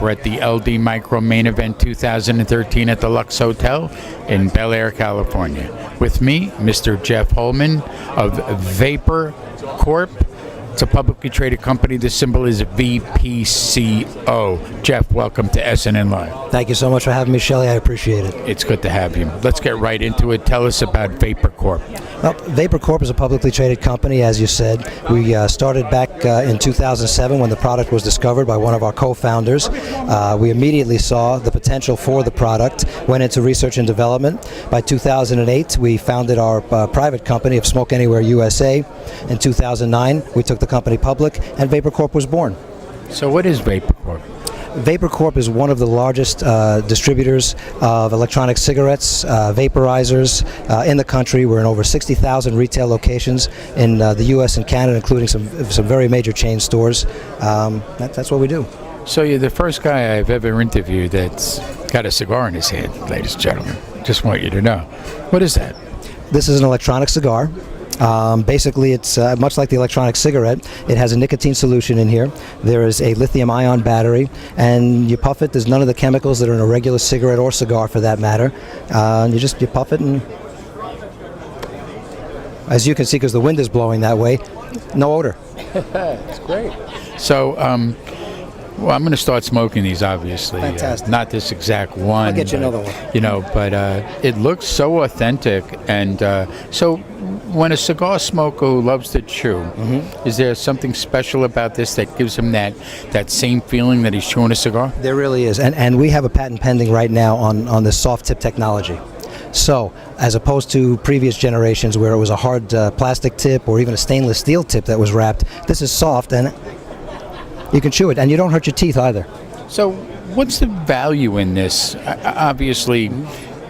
We're at the LD Micro Main Event 2013 at the Lux Hotel in Bel Air, California. With me, Mr. Jeff Holman of Vapor Corp. It's a publicly traded company. The symbol is VPCO. Jeff, welcome to SNN Live. Thank you so much for having me, Shelley. I appreciate it. It's good to have you. Let's get right into it. Tell us about Vapor Corp. Well, Vapor Corp is a publicly traded company, as you said. We started back in 2007 when the product was discovered by one of our co-founders. We immediately saw the potential for the product, went into research and development. By 2008, we founded our private company of Smoke Anywhere USA. In 2009, we took the company public, and Vapor Corp was born. So what is Vapor Corp? Vapor Corp is one of the largest distributors of electronic cigarettes, vaporizers in the country. We're in over 60,000 retail locations in the U.S. and Canada, including some very major chain stores. That's what we do. So you're the first guy I've ever interviewed that's got a cigar in his hand, ladies and gentlemen. Just want you to know. What is that? This is an electronic cigar. Basically, it's much like the electronic cigarette. It has a nicotine solution in here. There is a lithium-ion battery, and you puff it. There's none of the chemicals that are in a regular cigarette or cigar, for that matter. You puff it, and as you can see, because the wind is blowing that way, no odor. That's great. So, well, I'm going to start smoking these, obviously. Fantastic. Not this exact one. I'll get you another one. You know, but it looks so authentic. And so when a cigar smoker who loves to chew, is there something special about this that gives him that same feeling that he's chewing a cigar? There really is. And we have a patent pending right now on this soft tip technology. So, as opposed to previous generations where it was a hard plastic tip or even a stainless steel tip that was wrapped, this is soft and you can chew it, and you don't hurt your teeth either. So what's the value in this? Obviously,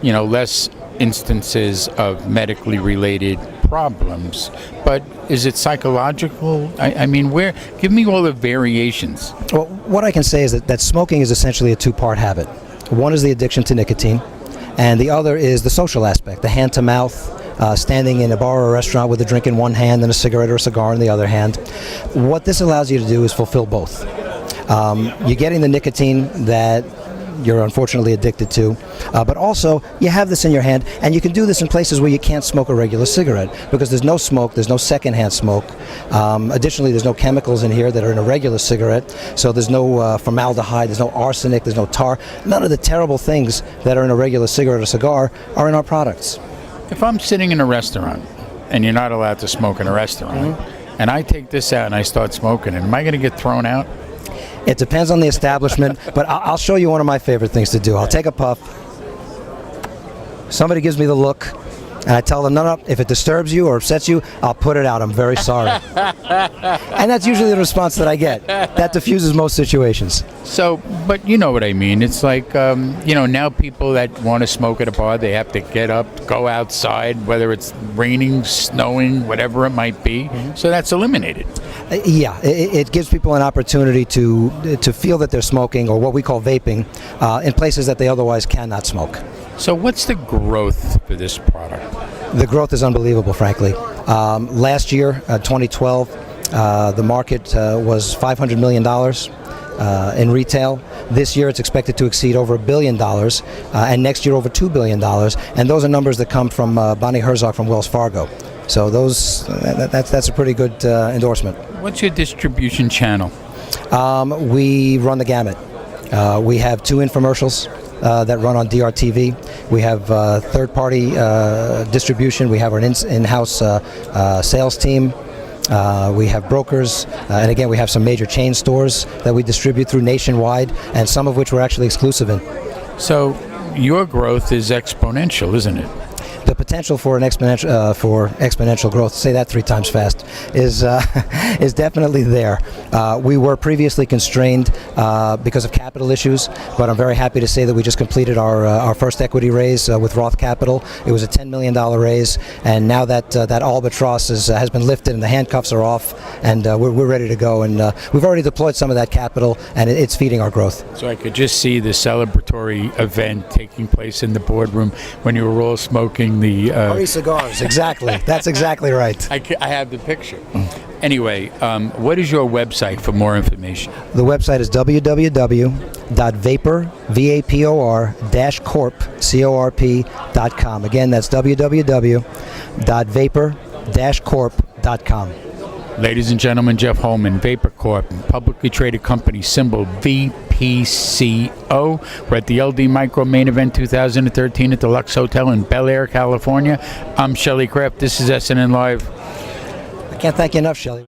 you know, less instances of medically related problems, but is it psychological? I mean, give me all the variations. Well, what I can say is that smoking is essentially a two-part habit. One is the addiction to nicotine, and the other is the social aspect, the hand-to-mouth, standing in a bar or a restaurant with a drink in one hand and a cigarette or a cigar in the other hand. What this allows you to do is fulfill both. You're getting the nicotine that you're unfortunately addicted to, but also you have this in your hand, and you can do this in places where you can't smoke a regular cigarette because there's no smoke, there's no secondhand smoke. Additionally, there's no chemicals in here that are in a regular cigarette, so there's no formaldehyde, there's no arsenic, there's no tar. None of the terrible things that are in a regular cigarette or cigar are in our products. If I'm sitting in a restaurant, and you're not allowed to smoke in a restaurant, and I take this out and I start smoking, am I going to get thrown out? It depends on the establishment, but I'll show you one of my favorite things to do. I'll take a puff. Somebody gives me the look, and I tell them, no, if it disturbs you or upsets you, I'll put it out. I'm very sorry. And that's usually the response that I get. That diffuses most situations. So, but you know what I mean. It's like, you know, now people that want to smoke at a bar, they have to get up, go outside, whether it's raining, snowing, whatever it might be. So that's eliminated. Yeah, it gives people an opportunity to feel that they're smoking, or what we call vaping, in places that they otherwise cannot smoke. So what's the growth for this product? The growth is unbelievable, frankly. Last year, 2012, the market was $500 million in retail. This year it's expected to exceed over $1 billion, and next year over $2 billion. And those are numbers that come from Bonnie Herzog from Wells Fargo. So that's a pretty good endorsement. What's your distribution channel? We run the gamut. We have 2 infomercials that run on DRTV. We have third-party distribution. We have our in-house sales team. We have brokers, and again, we have some major chain stores that we distribute through nationwide, and some of which we're actually exclusive in. So your growth is exponential, isn't it? The potential for an exponential growth, say that 3 times fast, is definitely there. We were previously constrained because of capital issues, but I'm very happy to say that we just completed our first equity raise with Roth Capital. It was a $10 million raise, and now that albatross has been lifted and the handcuffs are off, and we're ready to go. And we've already deployed some of that capital, and it's feeding our growth. So I could just see the celebratory event taking place in the boardroom when you were all smoking the cigars. Exactly. That's exactly right. I have the picture. Anyway, what is your website for more information? The website is www.vapor-corp.com. Again, that's www.vapor-corp.com. Ladies and gentlemen, Jeff Holman, Vapor Corp, publicly traded company, symbol VPCO. We're at the LD Micro Main Event 2013 at the Lux Hotel in Bel Air, California. I'm Shelley Kraft. This is SNN Live. I can't thank you enough, Shelley.